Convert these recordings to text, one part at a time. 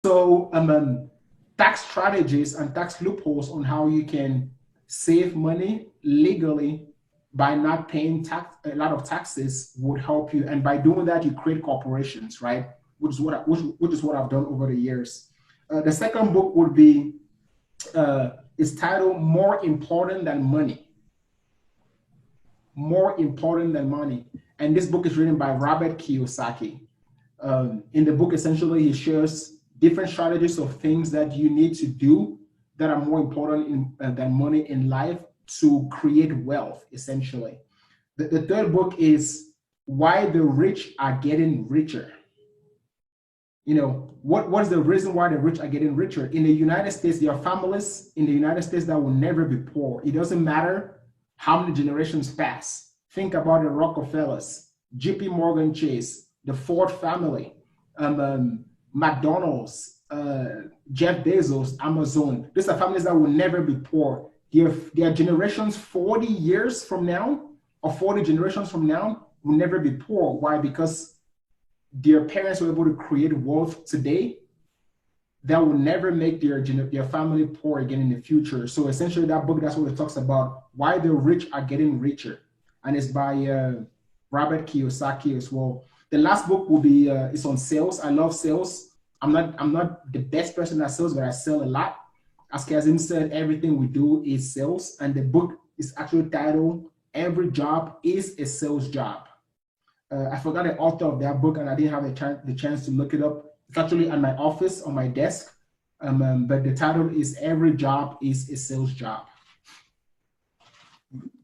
So tax strategies and tax loopholes on how you can save money legally by not paying a lot of taxes would help you. And by doing that, you create corporations, right? Which is what I've done over the years. The second book would be is titled "More Important Than Money." More important than money, and this book is written by Robert Kiyosaki. In the book, essentially, he shares different strategies of things that you need to do that are more important than money in life to create wealth, essentially. The third book is Why the Rich Are Getting Richer. You know, what's the reason why the rich are getting richer? In the United States, there are families in the United States that will never be poor. It doesn't matter how many generations pass. Think about the Rockefellers, JP Morgan Chase, the Ford family, McDonald's, Jeff Bezos, Amazon. These are families that will never be poor. Their generations 40 years from now or 40 generations from now will never be poor. Why? Because their parents were able to create wealth today that will never make their family poor again in the future. So essentially that book, that's what it talks about, why the rich are getting richer. And it's by Robert Kiyosaki as well. The last book will be, it's on sales. I love sales. I'm not the best person at sales, but I sell a lot. As Kazim said, everything we do is sales. And the book is actually titled, Every Job is a Sales Job. I forgot the author of that book and I didn't have the chance to look it up. It's actually at my office on my desk. But the title is Every Job is a Sales Job.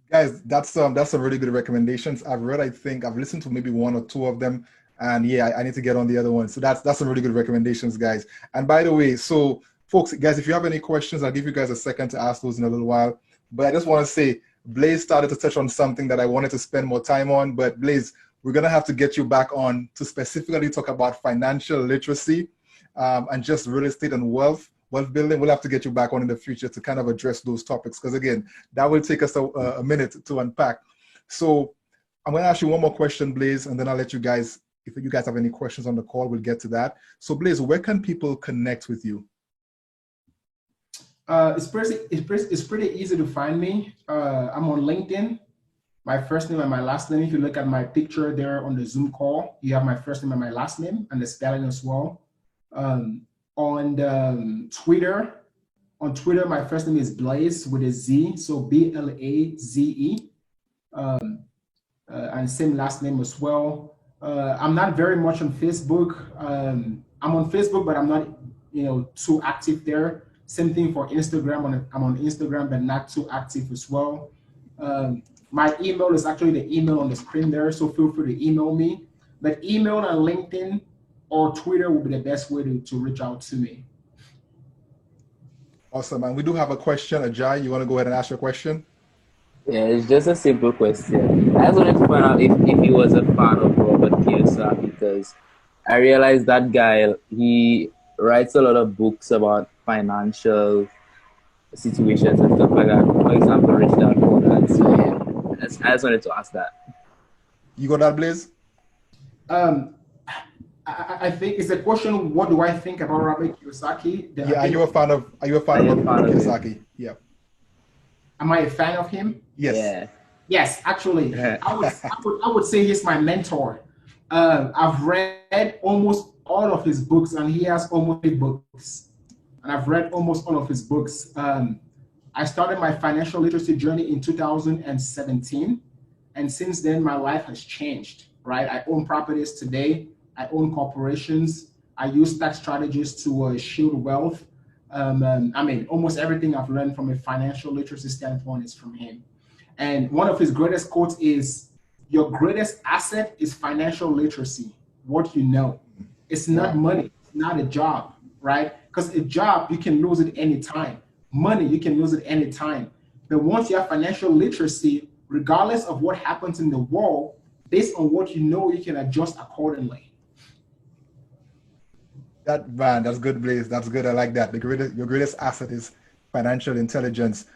Guys, that's some really good recommendations. I've listened to maybe one or two of them, and yeah, I need to get on the other one. So that's some really good recommendations, guys. And by the way, so folks, guys, if you have any questions, I'll give you guys a second to ask those in a little while. But I just want to say, Blaise started to touch on something that I wanted to spend more time on. But Blaise, we're gonna have to get you back on to specifically talk about financial literacy and just real estate and wealth building. We'll have to get you back on in the future to kind of address those topics, because again, that will take us a minute to unpack. So I'm going to ask you one more question, Blaise, and then I'll let you guys, if you guys have any questions on the call, we'll get to that. So Blaise, where can people connect with you? It's pretty easy to find me. I'm on LinkedIn, my first name and my last name. If you look at my picture there on the Zoom call, you have my first name and my last name and the spelling as well. On Twitter, my first name is Blaise with a Z, so Blaze. And same last name as well. I'm not very much on Facebook. I'm on Facebook, but I'm not, too active there. Same thing for Instagram. I'm on Instagram, but not too active as well. My email is actually the email on the screen there, so feel free to email me. But email and LinkedIn or Twitter will be the best way to reach out to me. Awesome. And we do have a question. Ajay, you want to go ahead and ask your question? Yeah, it's just a simple question. I just wanted to find out if he was a fan of Robert Kiyosaki, because I realized that guy, he writes a lot of books about financial situations and stuff like that. For example, Rich Dad Poor Dad. So yeah, I just wanted to ask that. You got that, Blaise? I think it's a question. What do I think about Robert Kiyosaki? Are you a fan of Robert Kiyosaki? Yeah. Am I a fan of him? Yes. Yeah. Yes, actually, I would say he's my mentor. I've read almost all of his books, and he has almost 8 books. And I've read almost all of his books. I started my financial literacy journey in 2017, and since then my life has changed. Right, I own properties today. I own corporations. I use tax strategies to shield wealth. Almost everything I've learned from a financial literacy standpoint is from him. And one of his greatest quotes is, your greatest asset is financial literacy, what you know. It's not money, it's not a job, right? Because a job, you can lose it anytime. Money, you can lose it anytime. But once you have financial literacy, regardless of what happens in the world, based on what you know, you can adjust accordingly. That's good, Blaise. That's good. I like that. Your greatest asset is financial intelligence.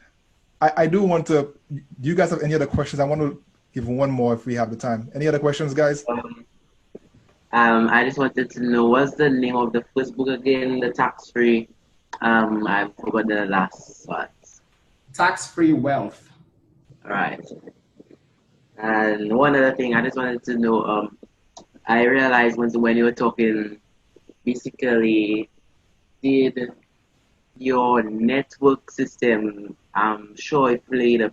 I do want to. Do you guys have any other questions? I want to give one more if we have the time. Any other questions, guys? I just wanted to know what's the name of the first book again? The tax free. I forgot the last part. Tax-free wealth. All right. And one other thing, I just wanted to know. I realized when you were talking, basically, did your network system, I'm sure it played a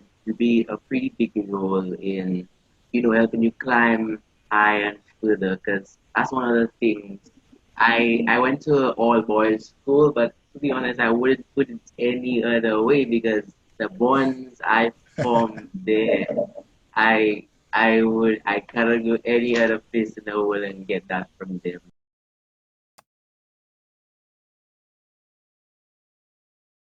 pretty big role in, helping you climb higher and further. Because that's one of the things. I went to all boys school, but to be honest, I wouldn't put it any other way because the bonds I formed there, I cannot go any other place in the world and get that from them.